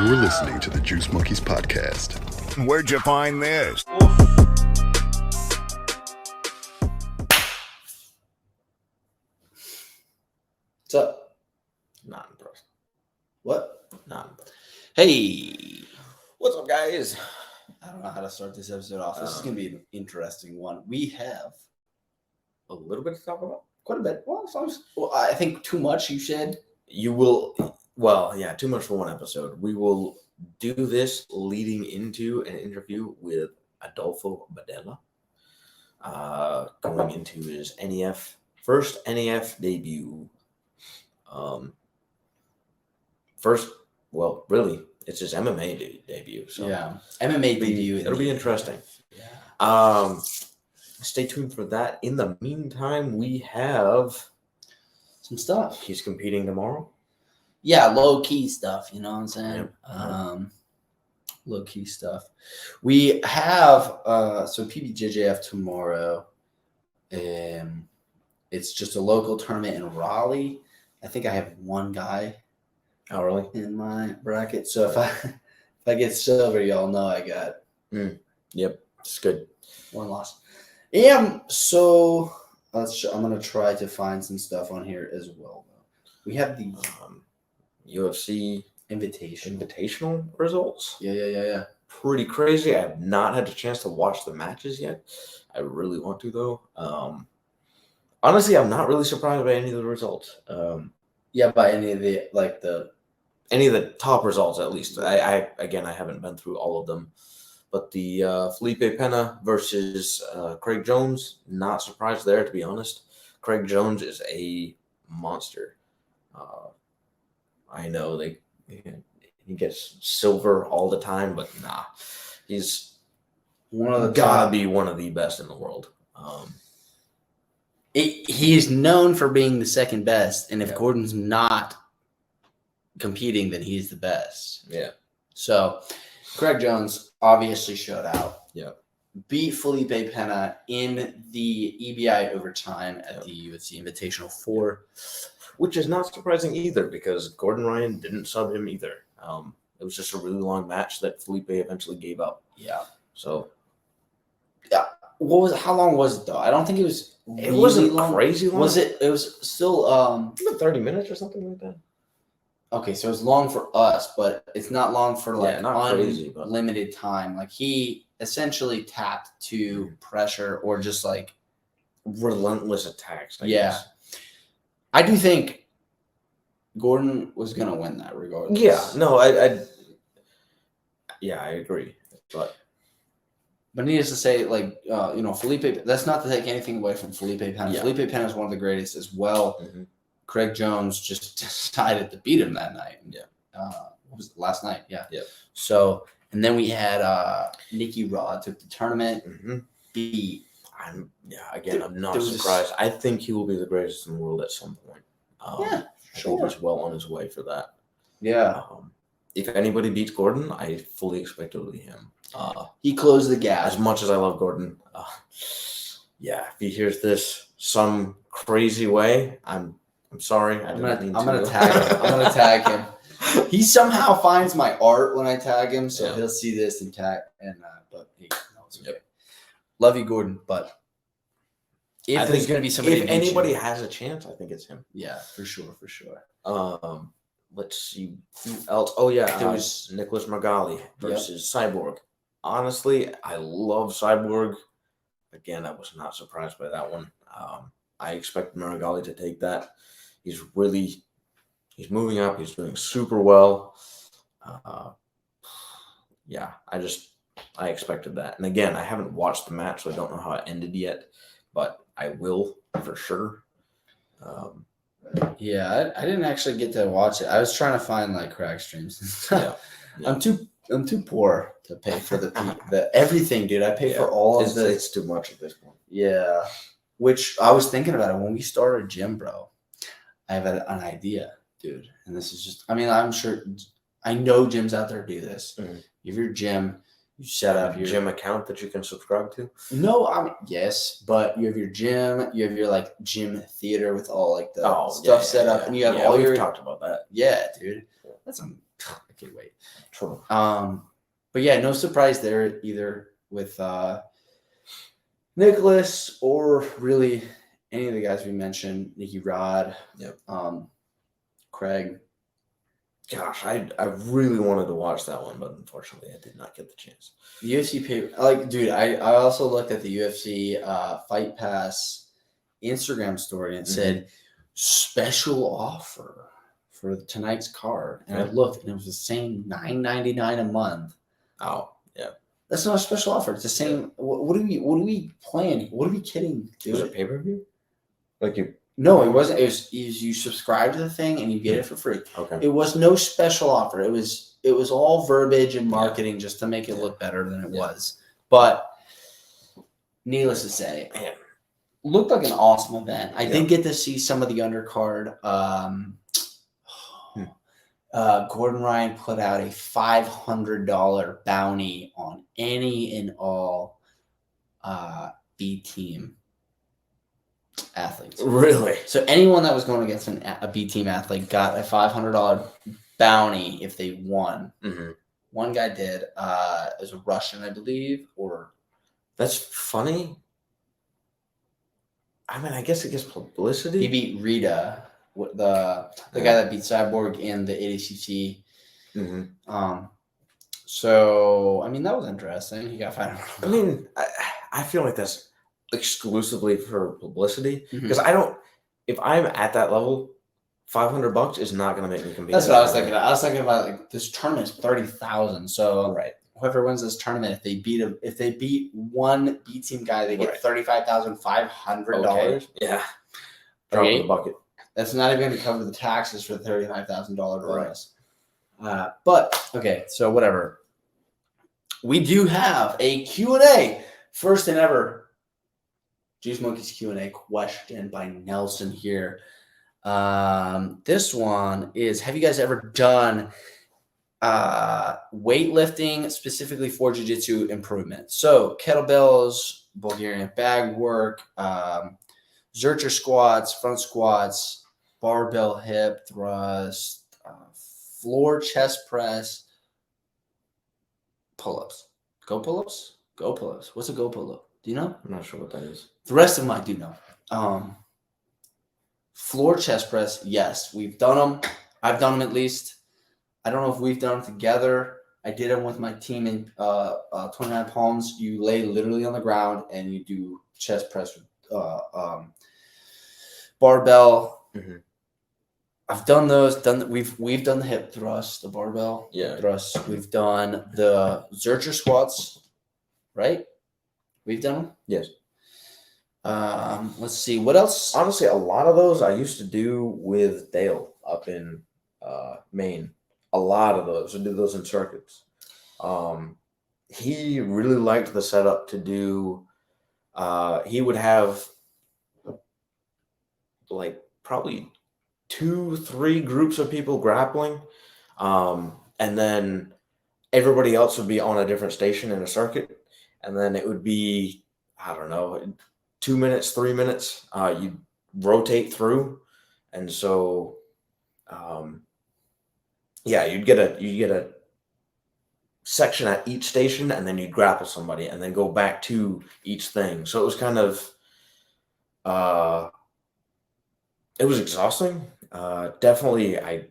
You're listening to the Juice Monkeys podcast. Where'd you find this? What's up? Not impressed. What? Not impressed. Hey, What's up, guys? I don't know how to start this episode off. This is going to be an interesting one. We have A little bit to talk about. quite a bit. Well, I think too much, you said. You will, well, yeah, too much for one episode. We will do this leading into an interview with Adolfo Bedolla, going into his first NEF debut. Really, it's his MMA debut. So Yeah. MMA debut. It'll be interesting. Yeah. Stay tuned for that. In the meantime, we have Some stuff. he's competing tomorrow. Yeah, low-key stuff, you know what I'm saying? Yep. Low-key stuff. We have, PBJJF tomorrow. It's just a local tournament in Raleigh. I think I have one guy Oh, really? in my bracket. So if I get silver, y'all know I got Yep, it's good. one loss. Yeah, so I'm gonna try to find some stuff on here as well. We have the UFC invitation. invitational results. Yeah. Pretty crazy. I have not had a chance to watch the matches yet. I really want to, though. Honestly, I'm not really surprised by any of the results. Yeah, by any of the Any of the top results, at least. I haven't been through all of them. But the Felipe Pena versus Craig Jones, not surprised there, to be honest. Craig Jones is a monster. I know he gets silver all the time, but nah, he's one of the gotta top. be one of the best in the world. He is known for being the second best, and if Yeah. Gordon's not competing, then he's the best. Yeah. So, Craig Jones obviously showed out. Yeah. Beat Felipe Pena in the EBI overtime at the UFC Invitational 4. Which is not surprising either, because Gordon Ryan didn't sub him either. It was just a really long match that Felipe eventually gave up. Yeah. So How long was it though? I don't think it was. it wasn't long. crazy long. Was it? It was still. 30 minutes or something like that? Okay, so it's long for us, but it's not long for not crazy, but unlimited time. Like he essentially tapped to pressure or just like relentless attacks. I Yeah. guess. I do think Gordon was gonna win that regardless. Yeah. No, I agree. But needless to say, Felipe. That's not to take anything away from Felipe Pena. Yeah. Felipe Pena is one of the greatest as well. Mhm. Craig Jones just decided to beat him that night. Yeah. What was it? Last night? Yeah. Yeah. So, and then we had Nicky Rod took the tournament. Mhm. Beat. I'm not there was surprised. I think he will be the greatest in the world at some point. Yeah, I think he's well on his way for that. Yeah. If anybody beats Gordon, I fully expect it to be him. He closed the gap. As much as I love Gordon, if he hears this some crazy way, I'm sorry. I'm gonna tag him. I'm gonna tag him. He somehow finds my art when I tag him, so he'll see this and tag. But he knows. Yep. Love you, Gordon. But if there's gonna be somebody, if anybody has a chance, I think it's him. yeah, for sure. Let's see who else. Oh yeah, There was Nicholas Margali versus Cyborg. Honestly, I love Cyborg. Again, I was not surprised by that one. I expect Margali to take that. He's moving up. He's doing super well. I expected that. And again, I haven't watched the match, so I don't know how it ended yet, but I will for sure. Yeah, I didn't actually get to watch it. I was trying to find like crack streams. Yeah. I'm too poor to pay for the everything, dude. I pay for all of the. It's too much at this point. Yeah, which I was thinking about it when we started a gym, bro. I have an idea, dude, and this is just. I mean, I'm sure. I know gyms out there do this. Mhm. You have your gym, you set up your gym account that you can subscribe to. No, I mean yes, but you have your gym, you have your like gym theater with all like the stuff set up, and you have all we've your talked about that. Yeah, dude. That's can't wait. True. But yeah, no surprise there either with Nicholas or really any of the guys we mentioned, Nicky Rod, Craig. Gosh, I really wanted to watch that one, but unfortunately I did not get the chance. The UFC paper, dude, I also looked at the UFC Fight Pass Instagram story and it said special offer for tonight's card. And I looked and it was the same $9.99 a month. Oh, yeah. That's not a special offer. It's the same. Yeah. What are we playing? What are we kidding, dude? Was it pay-per-view? No, it wasn't. It was you subscribe to the thing and you get it for free. Okay. It was no special offer. It was all verbiage and marketing just to make it look better than it was. But needless to say, looked like an awesome event. I did get to see some of the undercard. Gordon Ryan put out a $500 bounty on any and all B team athletes. Really? So anyone that was going against a B team athlete got a $500 bounty if they won. Mm-hmm. One guy did. It was a Russian, I believe, or that's funny. I mean, I guess it gets publicity. He beat Rita, the guy that beat Cyborg in the ADCC. Mm-hmm. So I mean that was interesting. He got $500. I mean, I feel like that's exclusively for publicity because if I'm at that level, $500 is not going to make me compete. That's what I was thinking. I was thinking about like this tournament is $30,000. So whoever wins this tournament, if they beat one B team guy, they get $35,500. Okay. Yeah, drop in the bucket. That's not even going to cover the taxes for the $35,000 bonus. But okay, so whatever. We do have a Q&A, first and ever Juice Monkeys Q&A question by Nelson here. This one is: have you guys ever done weightlifting specifically for jiu-jitsu improvement? So kettlebells, Bulgarian bag work, Zercher squats, front squats, barbell hip thrust, floor chest press, pull-ups. Go pull-ups? Go pull-ups. What's a go pull-up? Do you know? I'm not sure what that is. The rest of them I do know. Floor chest press, yes. We've done them. I've done them at least. I don't know if we've done them together. I did them with my team in 29 Palms. You lay literally on the ground and you do chest press with barbell. Mm-hmm. I've done those. We've done the hip thrust, the barbell thrust. We've done the Zercher squats, right? We've done them. Yes. Let's see what else. Honestly, a lot of those I used to do with Dale up in Maine. A lot of those. I did those in circuits. He really liked the setup to do. He would have like probably 2-3 groups of people grappling, and then everybody else would be on a different station in a circuit, and then it would be, I don't know, 2 minutes, 3 minutes. You rotate through, and so you'd get a section at each station, and then you'd grapple somebody, and then go back to each thing. So it was kind of it was exhausting. Definitely, I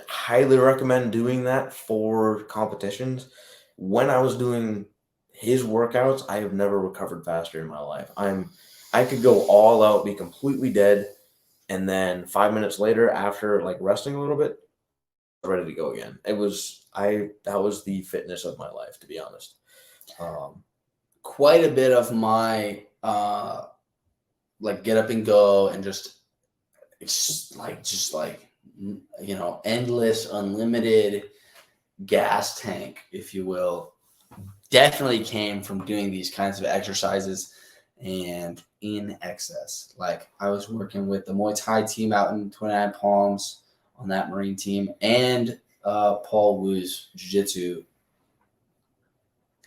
highly recommend doing that for competitions. When I was doing his workouts, I have never recovered faster in my life. I could go all out, be completely dead, and then 5 minutes later, after like resting a little bit, ready to go again. That was the fitness of my life, to be honest. Quite a bit of my like get up and go and just endless, unlimited gas tank, if you will, definitely came from doing these kinds of exercises and in excess. Like I was working with the Muay Thai team out in 29 Palms on that Marine team, and Paul Wu's jiu-jitsu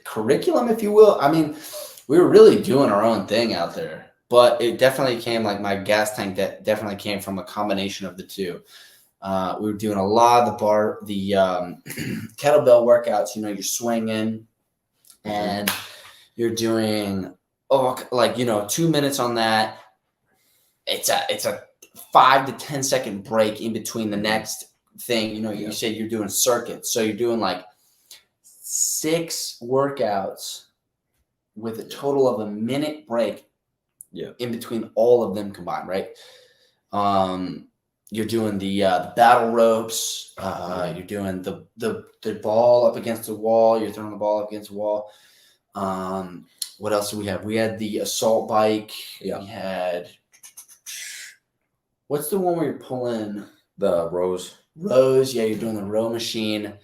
curriculum, if you will. I mean, we were really doing our own thing out there, but it definitely came, like my gas tank that definitely came from a combination of the two. We were doing a lot of the kettlebell workouts. You're swinging and you're doing 2 minutes on that. It's a 5 to 10 second break in between the next thing. You said you're doing circuits, so you're doing like 6 workouts with a total of a minute break in between all of them combined, right? You're doing the battle ropes. You're doing the ball up against the wall. You're throwing the ball up against the wall. What else do we have? We had the assault bike. We had, what's the one where you're pulling The rows? Yeah, you're doing the row machine.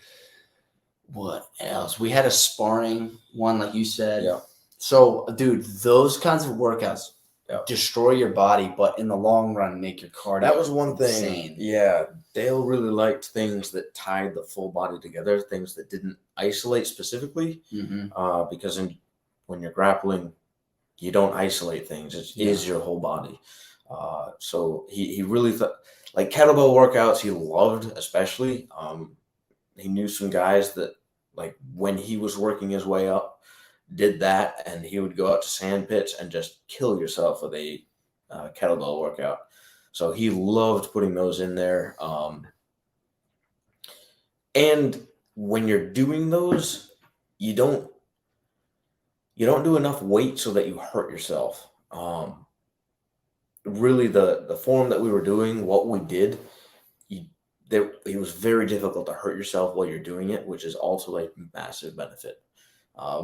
What else? We had a sparring one, like you said. Yeah. So, dude, those kinds of workouts destroy your body, but in the long run, make your cardio. That was one thing. Insane. Yeah, Dale really liked things that tied the full body together, things that didn't isolate specifically. Because when you're grappling, you don't isolate things. It is your whole body. So he really thought, like kettlebell workouts, he loved especially. He knew some guys that, like, when he was working his way up, did that, and he would go out to sand pits and just kill yourself with a kettlebell workout. So he loved putting those in there. And when you're doing those, you don't do enough weight so that you hurt yourself. Really, the form that we were doing, what we did, it was very difficult to hurt yourself while you're doing it, which is also a massive benefit.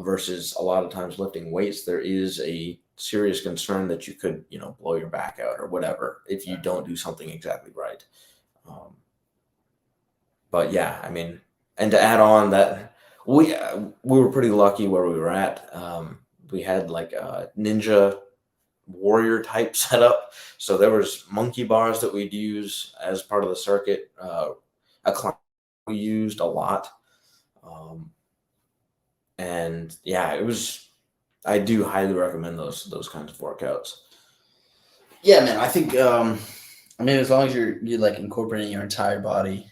Versus a lot of times lifting weights, there is a serious concern that you could, blow your back out or whatever if you don't do something exactly right. But yeah, I mean, and to add on that, we were pretty lucky where we were at. We had like a ninja warrior type setup, so there was monkey bars that we'd use as part of the circuit. A climb we used a lot. And yeah, I do highly recommend those kinds of workouts. Yeah, man. I think as long as you're like incorporating your entire body,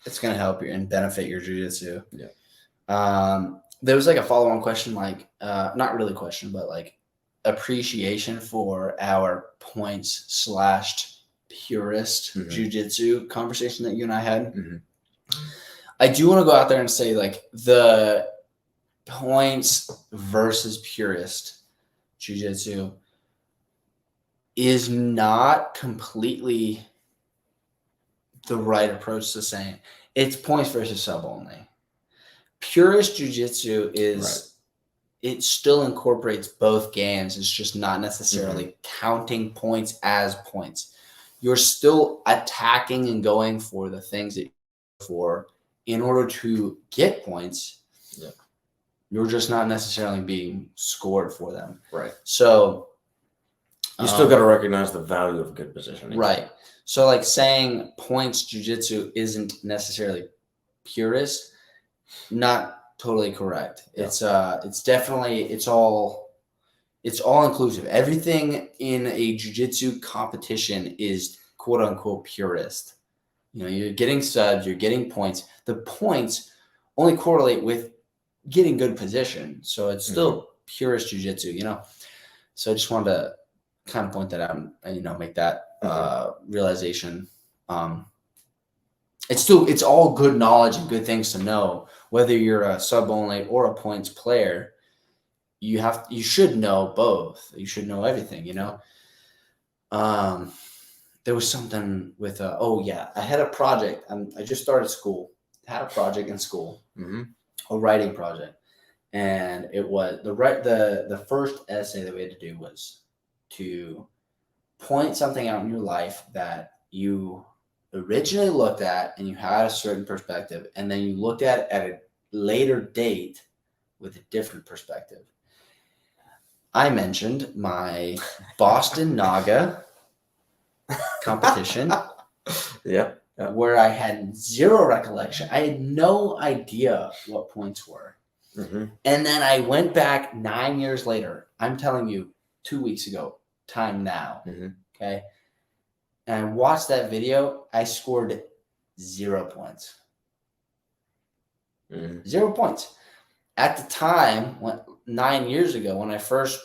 it's gonna help you and benefit your jiu-jitsu. There was like a follow-on question, like not really question, but like appreciation for our points / purist jiu-jitsu conversation that you and I had. I do want to go out there and say, like, the points versus purist jiu-jitsu is not completely the right approach to saying it's points versus sub only. Purist jiu-jitsu is it still incorporates both games. It's just not necessarily counting points as points. You're still attacking and going for the things that you're for in order to get points. You're just not necessarily being scored for them. Right. So you still got to recognize the value of good positioning. Right. So like saying points jiu-jitsu isn't necessarily purist, not totally correct. Yeah. It's definitely, it's all inclusive. Everything in a jiu-jitsu competition is quote unquote purist. You're getting subs, you're getting points. The points only correlate with getting good position. So it's still purist jiu-jitsu, So I just wanted to kind of point that out and, make that realization. It's all good knowledge and good things to know, whether you're a sub only or a points player. You should know both. You should know everything, There was something with I had a project. I just started school. Had a project in school, a writing project, and it was the first essay that we had to do was to point something out in your life that you originally looked at and you had a certain perspective, and then you looked at it at a later date with a different perspective. I mentioned my Boston Naga competition. Where I had zero recollection. I had no idea what points were. And then I went back 9 years later. I'm telling you, 2 weeks ago, time now. Okay. and I watched that video, I scored 0 points. 0 points. At the time, 9 years ago, when I first,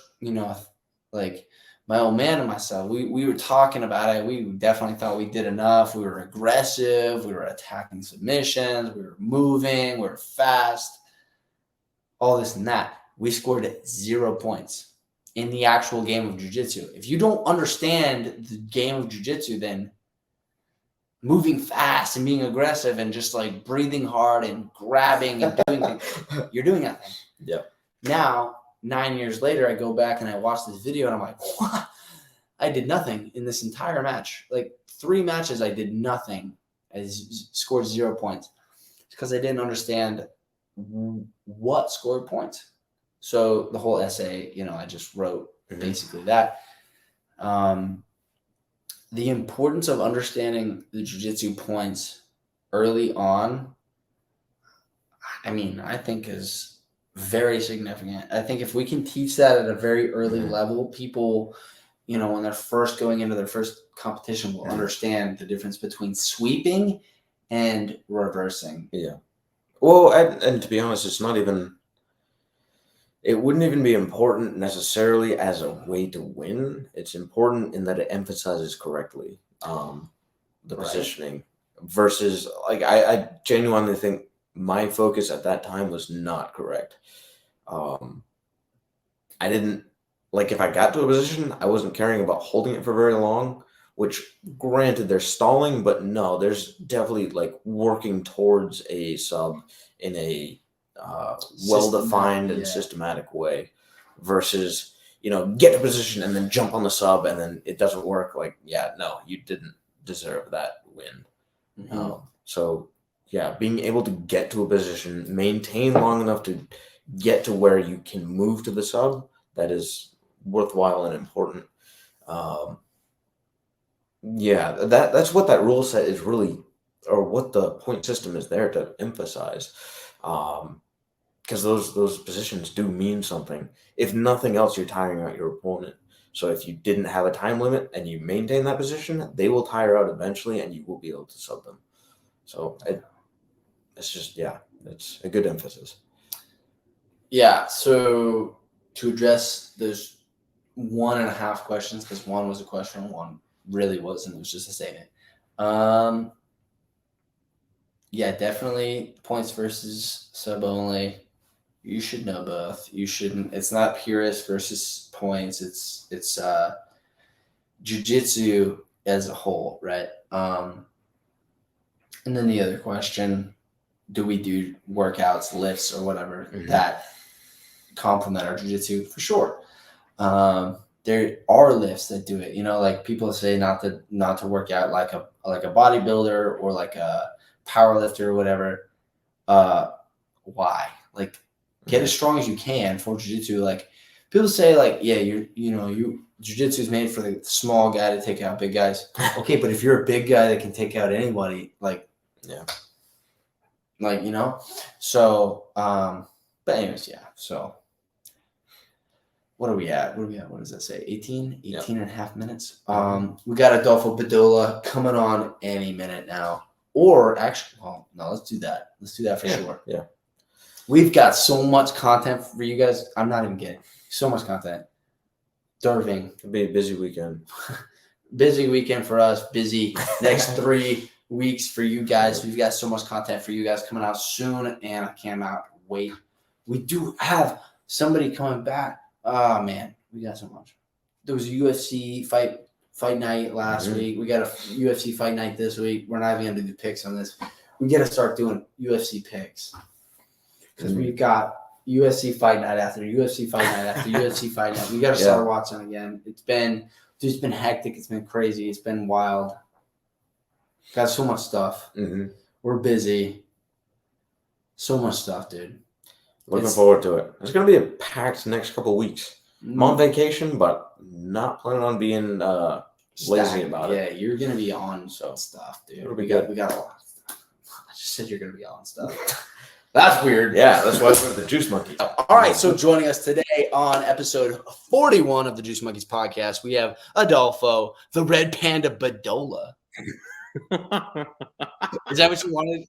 like my old man and myself, we were talking about it. We definitely thought we did enough. We were aggressive. We were attacking submissions. We were moving. We were fast. All this and that. We scored 0 points in the actual game of jiu-jitsu. If you don't understand the game of jiu-jitsu, then moving fast and being aggressive and just like breathing hard and grabbing and doing things, you're doing nothing. Yeah. Now, 9 years later, I go back and I watch this video and I'm like, what? I did nothing in this entire match. Like 3 matches, I did nothing. I scored 0 points because I didn't understand what scored points. So the whole essay, I just wrote basically that. The importance of understanding the jiu-jitsu points early on, I think is very significant. I think if we can teach that at a very early level, people, when they're first going into their first competition will understand the difference between sweeping and reversing. Yeah. Well, and to be honest, it wouldn't even be important necessarily as a way to win. It's important in that it emphasizes correctly the positioning versus like I genuinely think my focus at that time was not correct. I didn't like if I got to a position, I wasn't caring about holding it for very long, which granted there's stalling, but no, there's definitely like working towards a sub in a well-defined and systematic way versus, get to position and then jump on the sub and then it doesn't work. Like, no, you didn't deserve that win. So being able to get to a position, maintain long enough to get to where you can move to the sub, that is worthwhile and important. That's what that rule set is really, or what the point system is there to emphasize. Because those positions do mean something. If nothing else, you're tiring out your opponent. So if you didn't have a time limit and you maintain that position, they will tire out eventually and you will be able to sub them. So it's just, it's a good emphasis. Yeah, so to address those 1.5 questions, because one was a question, one really wasn't. It was just a statement. Definitely points versus sub only. You should know both. You shouldn't. It's not purist versus points. It's jiu-jitsu as a whole, right? And then the other question: do we do workouts, lifts, or whatever that complement our jiu-jitsu? For sure. There are lifts that do it. Like people say not to work out like a bodybuilder or like a power lifter or whatever. Why? Like get as strong as you can for jiu-jitsu. Like people say like, jiu-jitsu is made for the small guy to take out big guys. Okay, but if you're a big guy that can take out anybody, so but anyways, so what are we at? What does that say? 18 and a half minutes. We got Adolfo Bedolla coming on any minute now. Or actually, no, let's do that. Let's do that for sure. Yeah. We've got so much content for you guys. I'm not even kidding. So much content. Derving. It'll be a busy weekend. Busy weekend for us. Busy next 3 weeks for you guys. We've got so much content for you guys coming out soon, and I cannot wait. We do have somebody coming back. Oh, man. We got so much. There was a UFC fight night last week. We got a UFC fight night this week. We're not even going to do picks on this. We got to start doing UFC picks. Because we've got UFC fight night after UFC fight night after UFC fight night. We got to start watching again. It's been hectic. It's been crazy. It's been wild. Got so much stuff. We're busy. So much stuff, dude. Looking forward to it. It's going to be a packed next couple of weeks. I'm on vacation, but not planning on being lazy about it. Yeah, you're going to be on stuff, dude. It'll be we got a lot of stuff. I just said you're going to be on stuff. That's weird. Yeah, that's why I went to the Juice Monkeys. All right, so joining us today on episode 41 of the Juice Monkeys podcast, we have Adolfo, the Red Panda Bedolla. Is that what you wanted?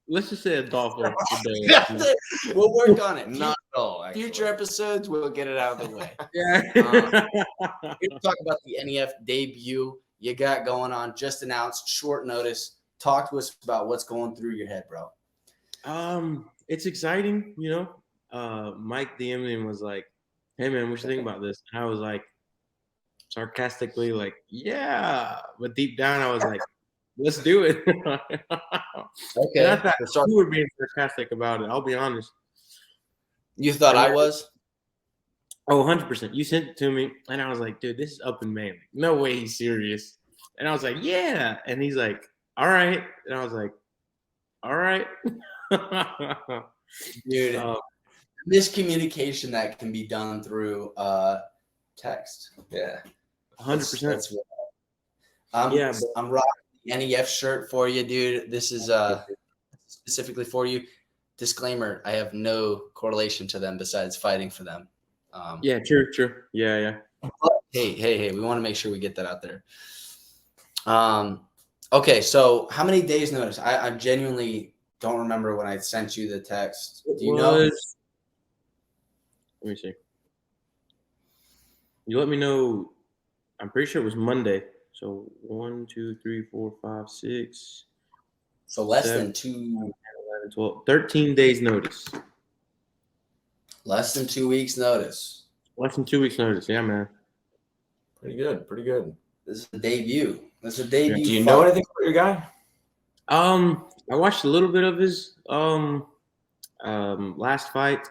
Let's just say Adolfo. We'll work on it. Not at all. Actually. Future episodes, we'll get it out of the way. Yeah. We're going to talk about the NEF debut you got going on, just announced, short notice. Talk to us about what's going through your head, bro. It's exciting, you know. Mike DM'd me and was like, "Hey man, what you think about this?" And I was like, sarcastically, like, "Yeah," but deep down, I was like, "Let's do it." Okay. And I thought you were being sarcastic about it. I'll be honest. You thought I was? Oh, 100%. You sent it to me, and I was like, "Dude, this is up in Maine. No way he's serious." And I was like, "Yeah," and he's like, "All right," and I was like, "All right." Dude, miscommunication that can be done through text. Yeah. 100%. I'm rocking the NEF shirt for you, dude. This is specifically for you. Disclaimer: I have no correlation to them besides fighting for them. Yeah, true. Yeah. Hey, we want to make sure we get that out there. Okay, so how many days notice? I genuinely don't remember when I sent you the text. Do you know? Let me see. You let me know. I'm pretty sure it was Monday. So 1, 2, 3, 4, 5, 6. So less 7, than 2. 11, 12. 13 days notice. Less than 2 weeks notice. Less than 2 weeks notice. Yeah, man. Pretty good. This is the debut. This is a debut. Do you know anything about your guy? I watched a little bit of his last fight.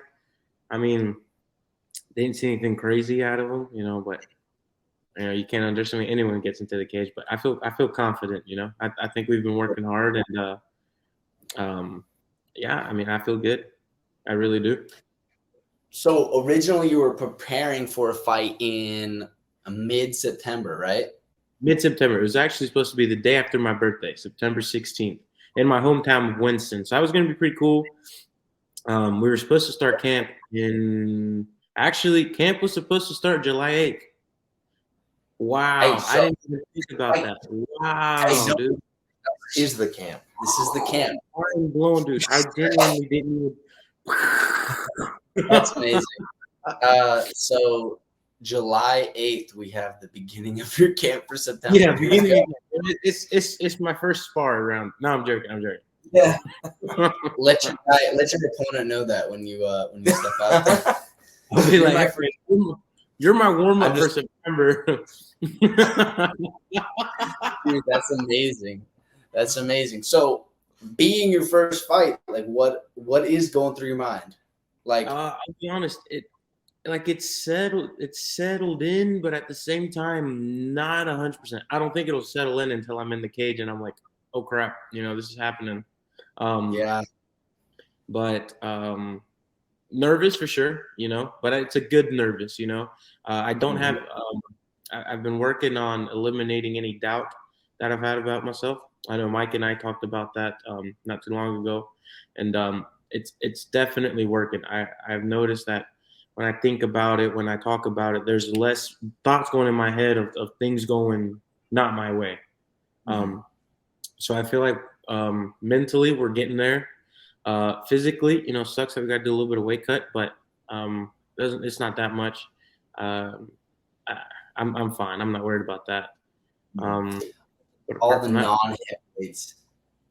I mean, didn't see anything crazy out of him, you know, but you know, you can't underestimate anyone gets into the cage. But I feel confident, you know. I think we've been working hard, and yeah, I mean, I feel good. I really do. So originally you were preparing for a fight in mid-September, right? Mid-September. It was actually supposed to be the day after my birthday, September 16th, in my hometown of Winston. So I was going to be pretty cool. We were supposed to start camp camp was supposed to start July 8th. Wow. Hey, so, I didn't even think about that. Wow, dude. This is the camp. This is the camp. I'm blown, dude. I genuinely didn't even. That's amazing. So July 8th, we have the beginning of your camp for September. Yeah, beginning. It's my first spar around. No, I'm joking. Yeah. let your opponent know that when you step out there. I'll be like, you're my warm up for September. Dude, that's amazing. That's amazing. So, being your first fight, like what is going through your mind? Like, I'll be honest, it's settled in, but at the same time, not 100%. I don't think it'll settle in until I'm in the cage and I'm like, oh crap, you know, this is happening. Yeah. But nervous for sure, you know, but it's a good nervous, you know. I don't have. I've been working on eliminating any doubt that I've had about myself. I know Mike and I talked about that not too long ago, and it's definitely working. I've noticed that when I think about it, when I talk about it, there's less thoughts going in my head of things going not my way. So I feel like mentally we're getting there. Physically, you know, sucks that we got to do a little bit of weight cut, but it's not that much. I'm fine. I'm not worried about that. All the non-heavyweights.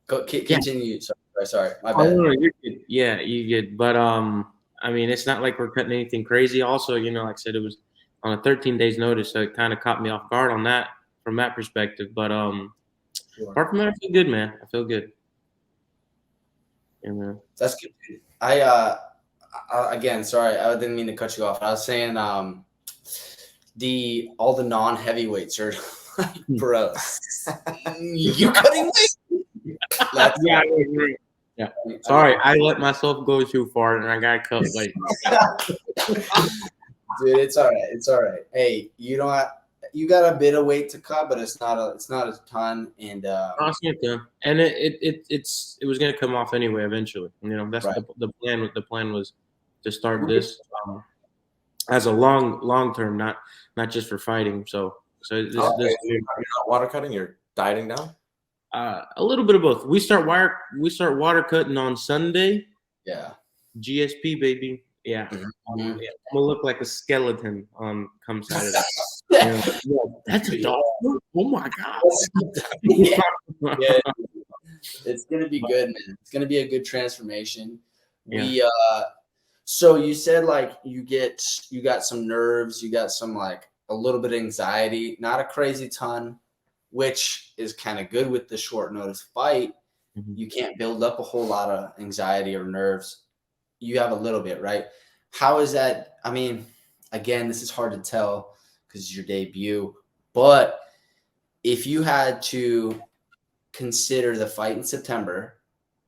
Continue. Sorry. My bad. Oh, no, you're good. Yeah, you're good. But I mean, it's not like we're cutting anything crazy. Also, you know, like I said, it was on a 13 days notice, so it kind of caught me off guard on that from that perspective. But Sure. apart from that, I feel good, man. I feel good. Yeah, man. That's good. I again, sorry, I didn't mean to cut you off. I was saying all the non-heavyweights are like, bro, you cutting weight? Yeah. Sorry, I let myself go too far and I got cut late. Dude, it's all right. It's all right. Hey, you you got a bit of weight to cut, but it's not a ton. And and it was gonna come off anyway eventually. That's right. the plan. The plan was to start this as a long term, not just for fighting. So this you're not water cutting. You're dieting down. A little bit of both. We start water cutting on Sunday. Yeah. GSP baby. Yeah. Mm-hmm. Yeah. I'm gonna look like a skeleton on come Saturday. Yeah, that's a dog. Oh my god. Yeah. It's gonna be good, man. It's gonna be a good transformation. Yeah. So you said like you got some nerves, you got some like a little bit of anxiety, not a crazy ton, which is kind of good with the short notice fight. Mm-hmm. You can't build up a whole lot of anxiety or nerves. You have a little bit, right? How is that? I mean, again, this is hard to tell because it's your debut, but if you had to consider the fight in September,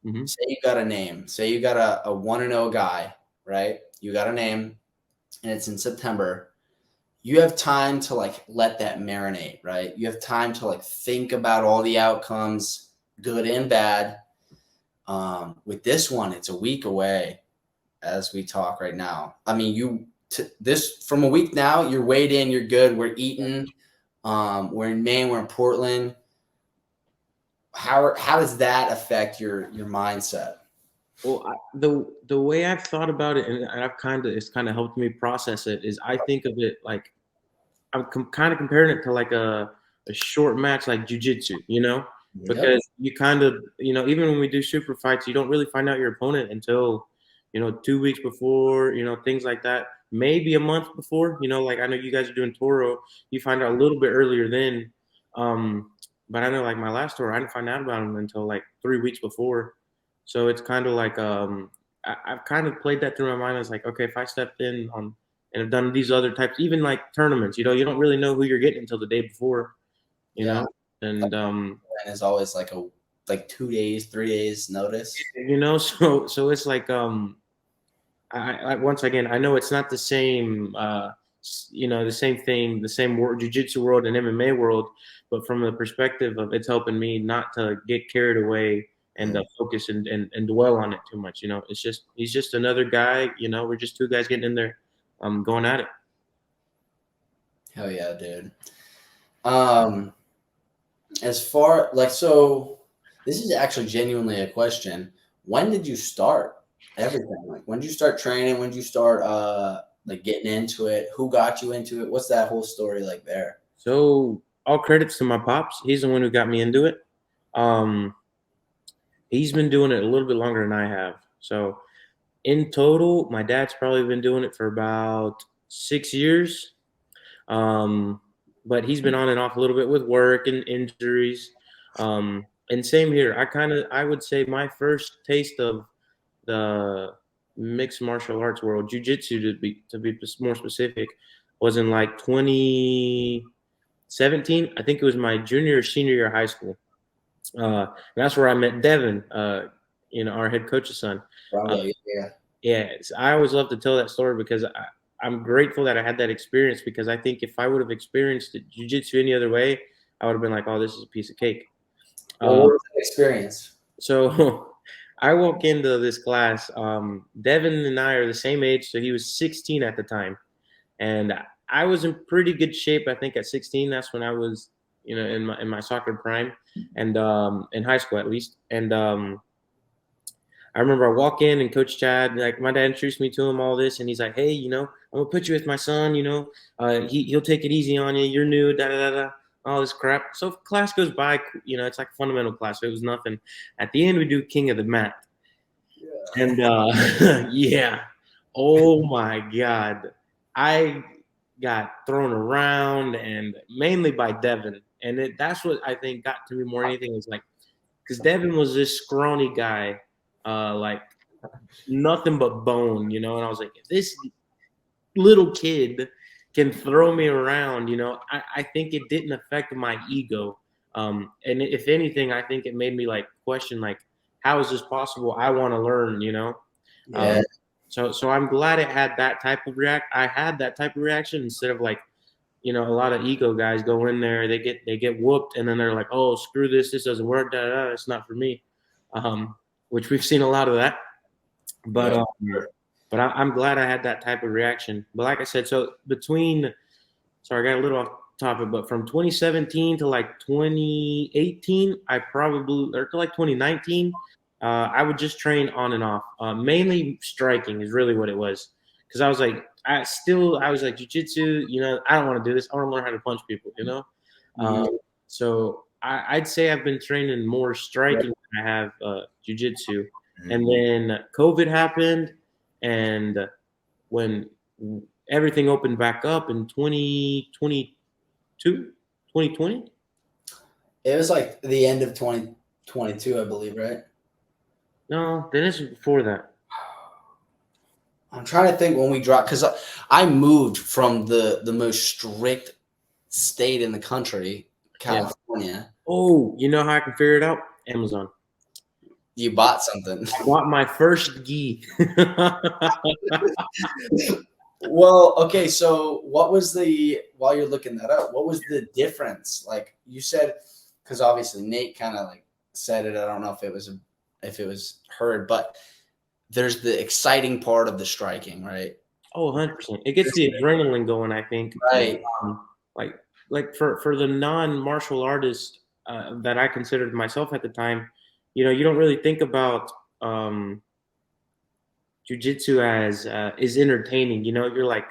say you got a name, say you got a 1-0 guy, right? You got a name and it's in September. You have time to like let that marinate, right? You have time to like think about all the outcomes, good and bad. With this one, it's a week away as we talk right now. I mean, this from a week now, you're weighed in, you're good. We're eating. We're in Maine, we're in Portland. How does that affect your mindset? Well, the way I've thought about it, and it's kind of helped me process it, is I think of it like I'm kind of comparing it to like a short match like jiu-jitsu, because you kind of, even when we do super fights, you don't really find out your opponent until, 2 weeks before, things like that. Maybe a month before, like I know you guys are doing Toro, you find out a little bit earlier then. But I know like my last Toro, I didn't find out about him until like 3 weeks before. So it's kind of like I've kind of played that through my mind. It's like, okay, if I stepped in on and have done these other types, even like tournaments, you don't really know who you're getting until the day before, you know. And it's always like 2 days, 3 days notice. So it's like I once again, I know it's not the same the same thing, the same jiu-jitsu world and MMA world, but from the perspective of it's helping me not to get carried away and focus and dwell on it too much. He's just another guy. We're just two guys getting in there, going at it. Hell yeah, dude. As far so this is actually genuinely a question. When did you start everything? Like, when did you start training? When did you start like getting into it? Who got you into it? What's that whole story like there? So all credits to my pops. He's the one who got me into it. He's been doing it a little bit longer than I have. So in total, my dad's probably been doing it for about 6 years. But he's been on and off a little bit with work and injuries. And same here. I would say my first taste of the mixed martial arts world, jiu-jitsu to be more specific, was in like 2017. I think it was my junior or senior year of high school. That's where I met Devin, our head coach's son. Yeah, I always love to tell that story because I'm grateful that I had that experience, because I think if I would have experienced jiu-jitsu any other way, I would have been like, oh, this is a piece of cake. What was that experience? So I walk into this class. Devin and I are the same age, so he was 16 at the time. And I was in pretty good shape, I think, at 16. That's when I was, in my soccer prime, and in high school at least. And I remember I walk in and Coach Chad, like my dad introduced me to him, all this, and he's like, hey, I'm gonna put you with my son, he'll take it easy on you. You're new, all this crap. So class goes by, it's like a fundamental class. So it was nothing. At the end, we do King of the Mat. Yeah. And yeah. Oh my God. I got thrown around, and mainly by Devin. And that's what I think got to me more than anything, is like, because Devin was this scrawny guy, like nothing but bone, and I was like, if this little kid can throw me around, I think it didn't affect my ego. And if anything, I think it made me like question, like, how is this possible? I want to learn, Yeah. So I'm glad it had that type of I had that type of reaction instead of like, a lot of ego guys go in there, they get whooped, and then they're like, oh, screw this doesn't work, it's not for me, which we've seen a lot of that. But I'm glad I had that type of reaction. But like I said, so sorry, I got a little off topic, but from 2017 to like 2018, or to like 2019, I would just train on and off. Mainly striking is really what it was, because I was like, jiu-jitsu, I don't want to do this. I want to learn how to punch people, So I'd say I've been training more striking than I have jiu-jitsu. And then COVID happened, and when everything opened back up in 2020, It was like the end of 2022, I believe, right? No, this was before that. I'm trying to think when we dropped, because I moved from the most strict state in the country, California. Yeah. Oh, you know how I can figure it out? Amazon. You bought something. I bought my first gi. Well, okay, so what was while you're looking that up, what was the difference? Like you said, because obviously Nate kind of like said it. I don't know if it was heard, but there's the exciting part of the striking, right? Oh, 100%. It gets the adrenaline going, I think. Right. Like for the non-martial artist that I considered myself at the time, you don't really think about jiu-jitsu as is entertaining. You're like,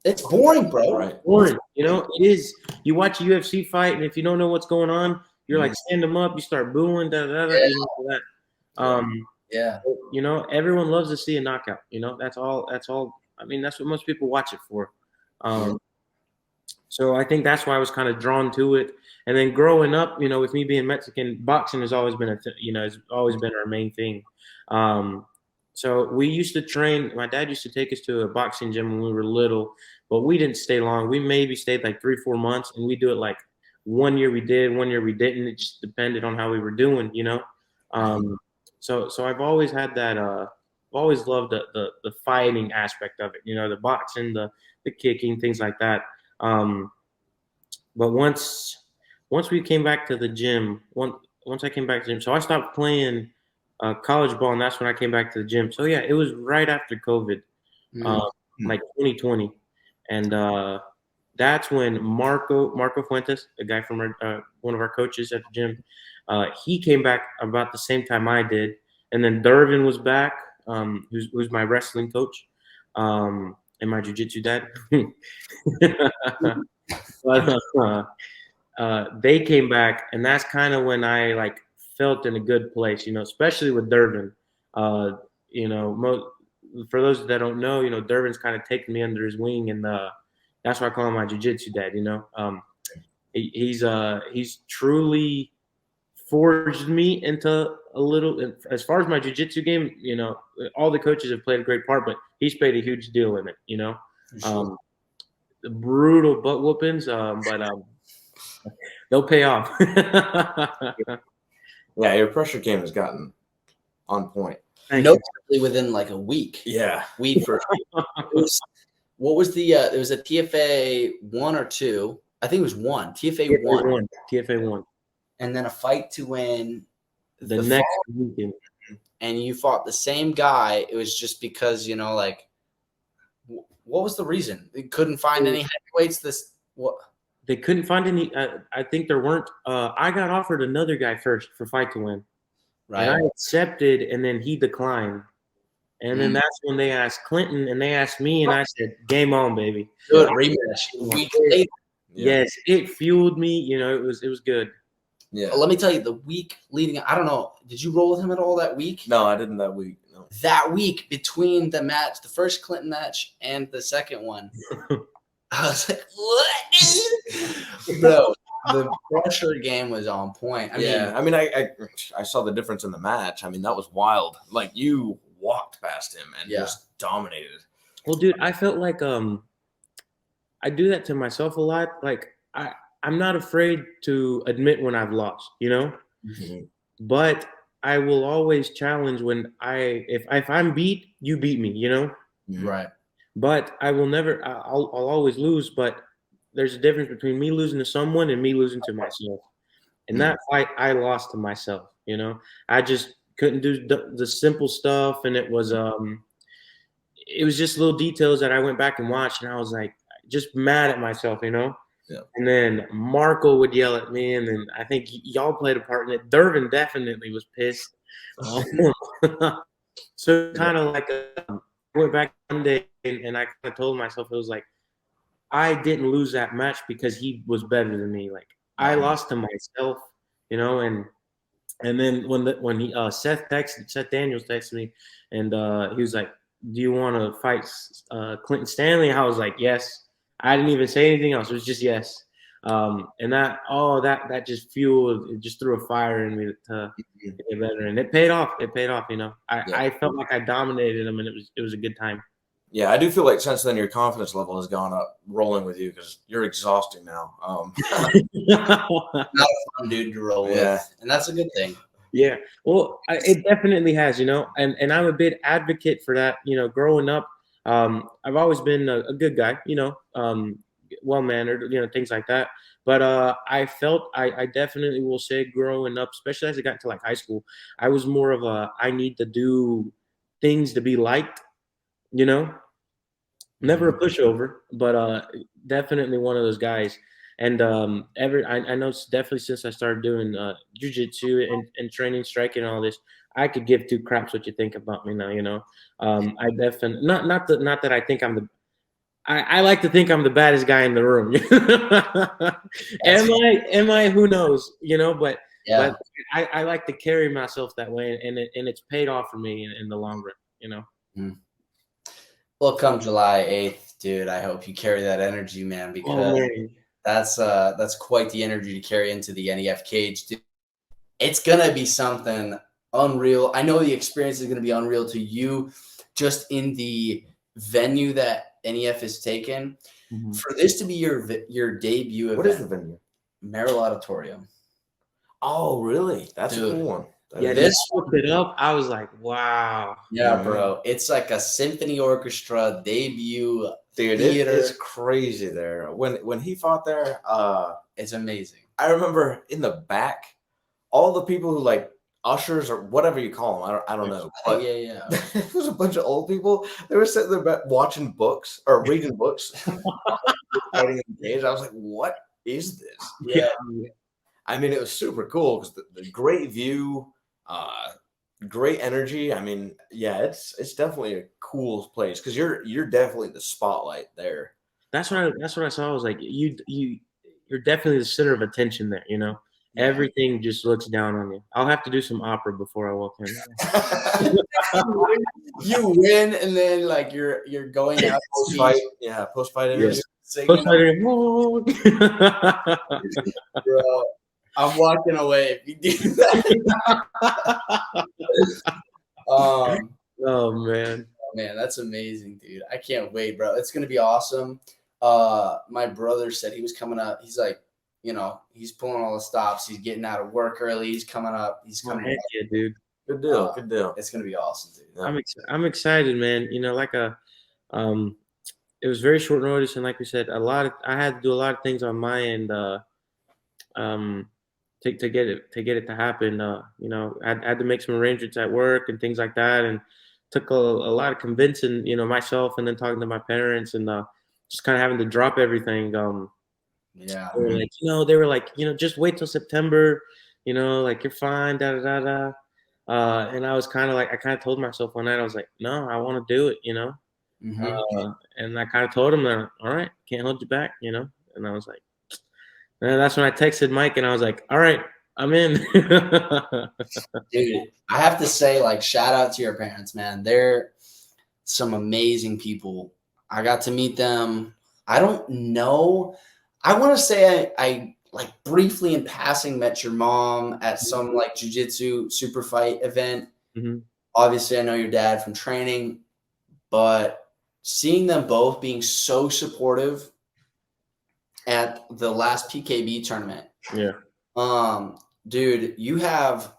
it's boring, bro. Right. Boring. It is. You watch a UFC fight, and if you don't know what's going on, you're like, stand them up. You start booing, that. Yeah. Everyone loves to see a knockout. That's all. I mean, that's what most people watch it for. So I think that's why I was kind of drawn to it. And then growing up, with me being Mexican, boxing has always been has always been our main thing. So we used to train. My dad used to take us to a boxing gym when we were little, but we didn't stay long. We maybe stayed like 3-4 months, and we do it like 1 year we did, 1 year we didn't. It just depended on how we were doing, So I've always had that. Always loved the fighting aspect of it. The boxing, the kicking, things like that. But once we came back to the gym, once I came back to the gym, so I stopped playing college ball, and that's when I came back to the gym. So yeah, it was right after COVID, like 2020, and that's when Marco Fuentes, a guy from one of our coaches at the gym, he came back about the same time I did, and then Dervin was back, who's my wrestling coach, and my jiu-jitsu dad. But they came back, and that's kind of when I like felt in a good place, especially with Dervin. For those that don't know, Dervin's kind of taken me under his wing, and that's why I call him my jiu-jitsu dad. He's truly forged me into a little. As far as my jiu-jitsu game, all the coaches have played a great part, but he's played a huge deal in it. Sure. The brutal butt whoopings, but they'll pay off. Yeah, your pressure game has gotten on point. Notably within like a week. Yeah. What was it was a TFA 1 or 2. I think it was 1. TFA 1. TFA 1. And then a fight to win the next weekend. And you fought the same guy. It was just because, what was the reason? They couldn't find any heavyweights. They couldn't find any. I think there weren't. I got offered another guy first for fight to win. Right. And I accepted, and then he declined. And then that's when they asked Clinton, and they asked me, and I said, "Game on, baby." Good rematch. Yes, it fueled me. It was good. Yeah. Let me tell you, the week leading, I don't know. Did you roll with him at all that week? No, I didn't that week. No. That week between the match, the first Clinton match and the second one, I was like, "What?" Bro, the pressure game was on point. I mean, I saw the difference in the match. I mean, that was wild. Like, you walked past him and just dominated. Well, dude, I felt like I do that to myself a lot. Like, I'm not afraid to admit when I've lost, but I will always challenge when if I'm beat, you beat me, Right. But I will never. I'll always lose. But there's a difference between me losing to someone and me losing to myself. In that fight, I lost to myself. You know, I just couldn't do the simple stuff, and it was just little details that I went back and watched, and I was like, just mad at myself, you know. Yeah. And then Marco would yell at me, and then I think y'all played a part in it. Durbin definitely was pissed. So kind of like I went back one day, and I kind of told myself, it was like, I didn't lose that match because he was better than me. Like, I lost to myself, you know. And then when he Seth Daniels texted me, and he was like, "Do you want to fight Clinton Stanley?" I was like, "Yes." I didn't even say anything else. It was just yes. And that just fueled. It just threw a fire in me to get better, and it paid off. It paid off. You know, I felt like I dominated him, and it was a good time. Yeah, I do feel like since then your confidence level has gone up rolling with you because you're exhausting now. Not a fun dude to roll with, and that's a good thing. Yeah, well, it definitely has, you know, and I'm a big advocate for that. You know, growing up, I've always been a good guy, you know, well mannered, you know, things like that. But I felt I definitely will say growing up, especially as I got into like high school, I was more of I need to do things to be liked, you know. Never a pushover, but definitely one of those guys. And I know definitely since I started doing jiu-jitsu and training, striking, and all this, I could give two craps what you think about me now. You know, I definitely not that I think I'm the. I like to think I'm the baddest guy in the room. Am I? Who knows? You know, but I like to carry myself that way, and it's paid off for me in the long run. You know. Mm. Well, come July 8th, dude, I hope you carry that energy, man, because that's quite the energy to carry into the NEF cage, dude. It's going to be something unreal. I know the experience is going to be unreal to you just in the venue that NEF is taken. Mm-hmm. For this to be your debut event. What is the venue? Merrill Auditorium. Oh, really? That's a cool one. This looked it up. I was like, wow. Yeah, bro. It's like a symphony orchestra debut. Dude, theater. It's crazy there. When he fought there, it's amazing. I remember in the back, all the people who like ushers or whatever you call them, I don't know. But yeah. It was a bunch of old people. They were sitting there watching books or reading books. Fighting in the cage. I was like, what is this? Yeah. I mean, it was super cool because the great view, great energy. I mean, yeah, it's definitely a cool place because you're definitely the spotlight there. That's what I saw. I was like, you're definitely the center of attention there. You know, everything just looks down on you. I'll have to do some opera before I walk in. You win, and then like you're going out post fight, post fight interview. Post fight, bro. I'm walking away if you do that. Oh man, that's amazing, dude. I can't wait, bro. It's gonna be awesome. My brother said he was coming up. He's like, you know, he's pulling all the stops. He's getting out of work early. He's coming up. He's coming. Heck yeah, dude. Good deal. Good deal. It's gonna be awesome, dude. Yeah. I'm excited, man. You know, it was very short notice, and like we said, I had to do a lot of things on my end. To get it to happen. You know, I had to make some arrangements at work and things like that, and took a lot of convincing, you know, myself, and then talking to my parents, and just kind of having to drop everything. Yeah. They were like, you know, just wait till September. You know, like you're fine. Da da da da. And I was kind of like, I kind of told myself one night, I was like, no, I want to do it. You know. Mm-hmm. And I kind of told him that, all right, can't hold you back. You know. And I was like. And that's when I texted Mike, and I was like, all right, I'm in. Dude, I have to say, like, shout out to your parents, man. They're some amazing people. I got to meet them. I don't know. I want to say I like briefly in passing met your mom at some like jiu-jitsu super fight event. Mm-hmm. Obviously, I know your dad from training, but seeing them both being so supportive at the last PKB tournament. Yeah. Dude, you have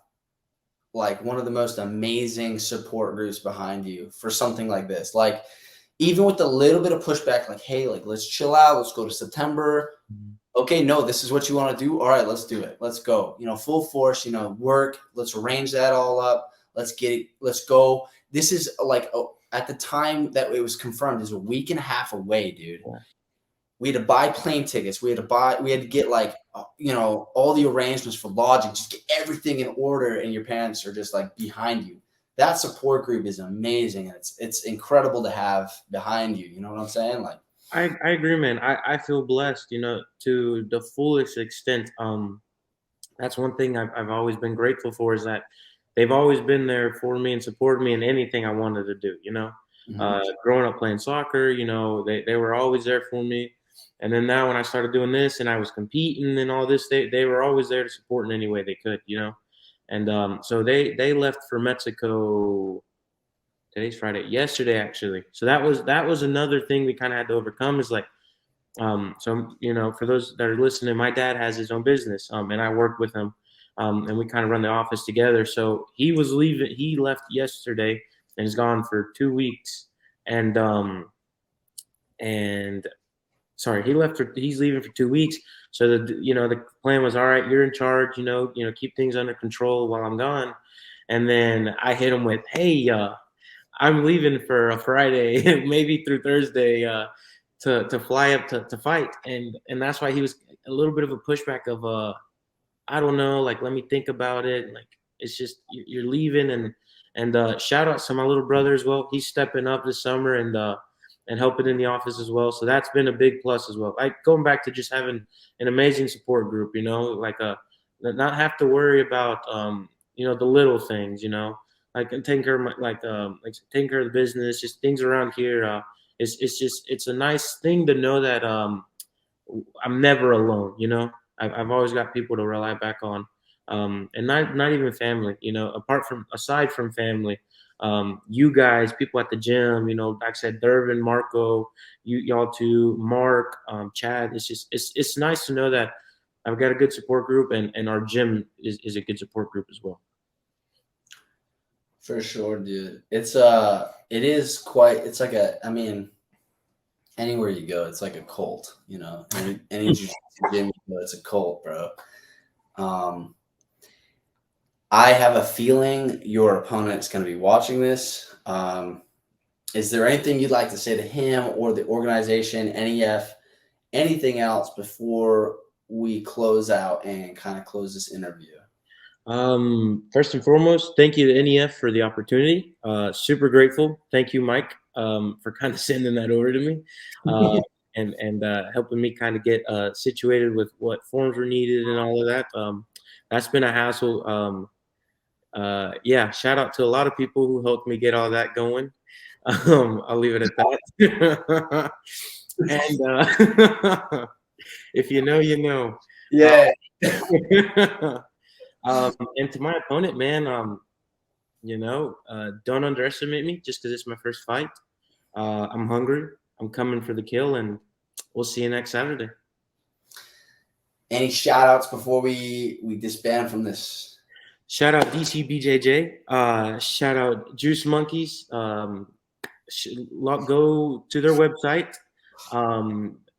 like one of the most amazing support groups behind you for something like this. Like, even with a little bit of pushback, like, hey, like, let's chill out. Let's go to September. Okay, no, this is what you want to do. All right, let's do it. Let's go. Full force, work. Let's arrange that all up. Let's get it. Let's go. This is like, at the time that it was confirmed, is a week and a half away, dude. Yeah. We had to buy plane tickets. We had to get like, all the arrangements for lodging, just get everything in order. And your parents are just like behind you. That support group is amazing. And it's incredible to have behind you. You know what I'm saying? Like, I agree, man. I feel blessed, to the fullest extent. That's one thing I've always been grateful for, is that they've always been there for me and supported me in anything I wanted to do, growing up playing soccer, they were always there for me. And then now when I started doing this and I was competing and all this, they were always there to support in any way they could, And so they left for Mexico. Today's Friday. Yesterday, actually. So that was another thing we kind of had to overcome, is like, so for those that are listening, my dad has his own business, and I work with him, and we kind of run the office together. So he was leaving. He left yesterday and is gone for 2 weeks, and sorry, he's leaving for 2 weeks. So the plan was, all right, you're in charge, keep things under control while I'm gone. And then I hit him with, hey, I'm leaving for a Friday, maybe through Thursday, to fly up to fight. And that's why he was a little bit of a pushback of, I don't know, like, let me think about it. Like, it's just, you're leaving. And shout out to my little brother as well. He's stepping up this summer and helping in the office as well. So that's been a big plus as well. Like, going back to just having an amazing support group, like not have to worry about, the little things, like taking care of taking care of the business, just things around here. It's a nice thing to know that I'm never alone. I've always got people to rely back on, and not even family. Aside from family, you guys, people at the gym. Like I said, Dervin, Marco, y'all too, Mark, Chad. It's nice to know that I've got a good support group, and our gym is a good support group as well. For sure, dude. It is quite, it's like anywhere you go, it's like a cult, any gym you go, it's a cult, bro. I have a feeling your opponent is going to be watching this. Is there anything you'd like to say to him or the organization, NEF, anything else before we close out and kind of close this interview? First and foremost, thank you to NEF for the opportunity. Super grateful. Thank you, Mike, for kind of sending that over to me, and helping me kind of get situated with what forms were needed and all of that. That's been a hassle. Shout out to a lot of people who helped me get all that going. I'll leave it at that. And if you know, you know. Yeah. And to my opponent, man, don't underestimate me just because it's my first fight. I'm hungry. I'm coming for the kill, and we'll see you next Saturday. Any shout outs before we disband from this? Shout out DCBJJ. Shout out Juice Monkeys. Go to their website.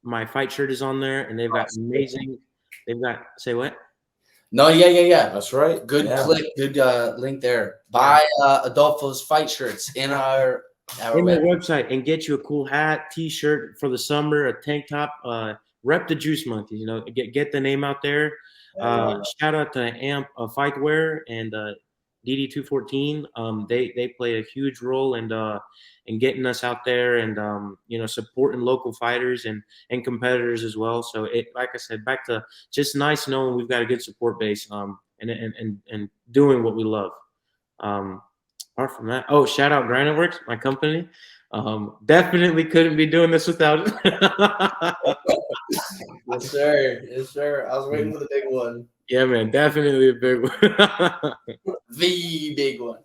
My fight shirt is on there, and they've got amazing. Say what? No, yeah. That's right. Good click. Good link there. Buy Adolfo's fight shirts in our website and get you a cool hat, T-shirt for the summer, a tank top. Rep the Juice Monkeys. Get the name out there. Shout out to Amp Fightwear and DD214. They play a huge role in getting us out there and supporting local fighters and competitors as well. So like I said, back to just nice knowing we've got a good support base and doing what we love. Apart from that, shout out Granite Works, my company. Definitely couldn't be doing this without it. Yes, sir. I was waiting for the big one. Yeah, man, definitely a big one. The big one.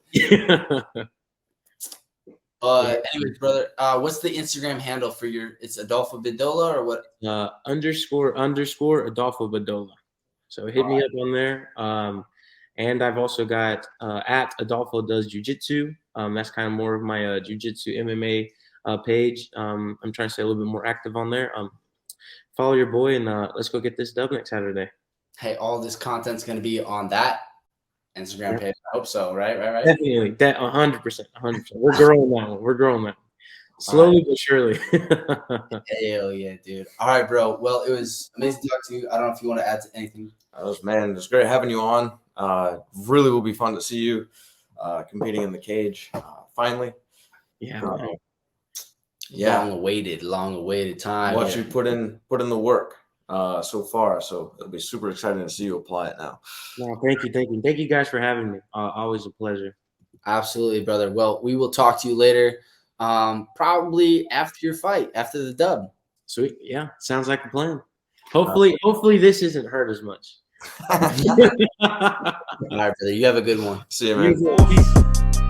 Anyways, brother, what's the Instagram handle for it's Adolfo Bedolla or what? __ Adolfo Bedolla. So hit me up on there. And I've also got at Adolfo Does Jiu-Jitsu. That's kind of more of my jiu-jitsu MMA page. I'm trying to stay a little bit more active on there. Follow your boy, and let's go get this dub next Saturday. Hey, all this content's going to be on that Instagram page. I hope so. Right. Definitely, that 100%. We're growing that one. We're growing that one. Slowly but surely. Hell yeah, dude. All right, bro. Well, it was amazing to talk to you. I don't know if you want to add to anything. It's great having you on. Really will be fun to see you competing in the cage finally. Yeah. Long awaited time. Watch you put in the work so far. So it'll be super exciting to see you apply it now. No, thank you guys for having me. Always a pleasure. Absolutely, brother. Well, we will talk to you later. Probably after your fight, after the dub. Sweet. Yeah. Sounds like a plan. Hopefully this isn't hurt as much. All right, brother. You have a good one. See you, man. Peace.